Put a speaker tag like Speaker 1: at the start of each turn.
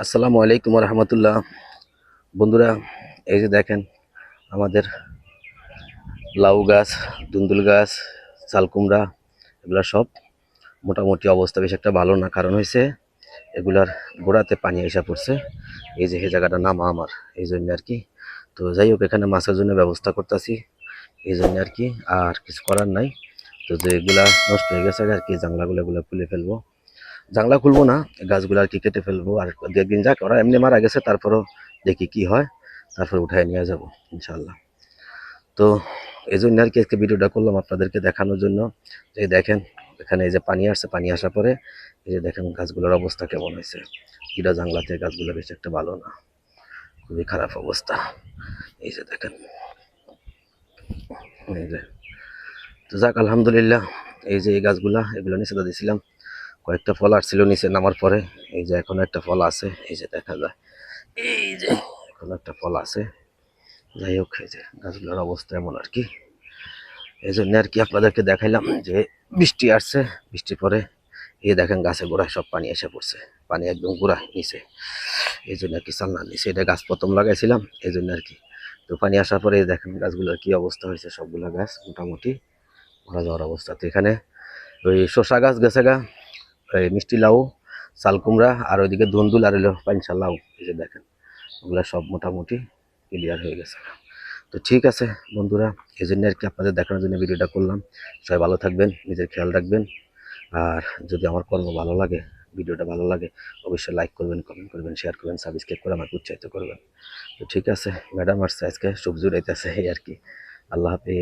Speaker 1: আসসালামু আলাইকুম রহমতুল্লাহ। বন্ধুরা, এই যে দেখেন আমাদের লাউ গাছ, দুন্দুল গাছ, চালকুমড়া এগুলা সব মোটামুটি অবস্থা বেশ একটা ভালো না। কারণ হয়েছে এগুলার গোড়াতে পানি এসে পড়ছে। এই যে এই জায়গাটার নাম আমার, এই জন্য আর কি। তো যাই হোক, এখানে মাছের জন্য ব্যবস্থা করতেছি, এই জন্য আর কি। আর কিছু করার নাই। তো যে এগুলা নষ্ট হয়ে গেছে আর কি, জাংলাগুলো এগুলো খুলে ফেলবো। জাংলা খুলবো না, গাছগুলো আর কি কেটে ফেলবো। আর দু একদিন যাক, ওরা এমনি মারা গেছে, তারপরও দেখি কি হয়, তারপর উঠায় নিয়ে যাব ইনশাল্লাহ। তো এই জন্য আর কি আজকে ভিডিওটা করলাম আপনাদেরকে দেখানোর জন্য। যে দেখেন এখানে এই যে পানি আসছে, পানি আসার পরে এই যে দেখেন গাছগুলোর অবস্থা কেমন হয়েছে। কিটা জাংলাতে গাছগুলো বেশ একটা ভালো না, খুবই খারাপ অবস্থা। এই যে দেখেন, এই যে। তো যাক আলহামদুলিল্লাহ, এই যে এই গাছগুলা এগুলো নিচে দিয়েছিলাম, কয়েকটা ফল আসছিল নিচে নামার পরে। এই যে এখন একটা ফল আছে, এই যে দেখা যায়, এই যে এখন একটা ফল আছে। যাই হোক, এই যে গাছগুলোর অবস্থা এমন আর কি। এই জন্য আর কি আপনাদেরকে দেখাইলাম যে বৃষ্টি আসছে, বৃষ্টির পরে এই দেখেন গাছের গোড়ায় সব পানি এসে পড়ছে, পানি একদম গোড়া নিচে। এই জন্য আর কি চালনা নিচে এটা গাছ প্রথম লাগাইছিলাম, এই জন্য আর কি। তো পানি আসার পরে দেখেন গাছগুলোর কি অবস্থা হয়েছে, সবগুলো গাছ মোটামুটি মারা যাওয়ার অবস্থা। তো এখানে ওই শসা গাছ গেছে গা, এই মিষ্টি লাউ, চালকুমড়া, আর ওইদিকে ধুন্দুল আর হইলো পাইনশা লাউ। এই যে দেখেন ওগুলো সব মোটামুটি ক্লিয়ার হয়ে গেছে। তো ঠিক আছে বন্ধুরা, এই জন্য আর কি আপনাদের দেখানোর জন্য ভিডিওটা করলাম। সবাই ভালো থাকবেন, নিজের খেয়াল রাখবেন। আর যদি আমার কর্ম ভালো লাগে, ভিডিওটা ভালো লাগে, অবশ্যই লাইক করবেন, কমেন্ট করবেন, শেয়ার করবেন, সাবস্ক্রাইব করে আমাকে উৎসাহিত করবেন। তো ঠিক আছে, ম্যাডাম আসছে আজকে, সবজি উঠাইতেছে এই আর কি। আল্লাহ হাফিজ।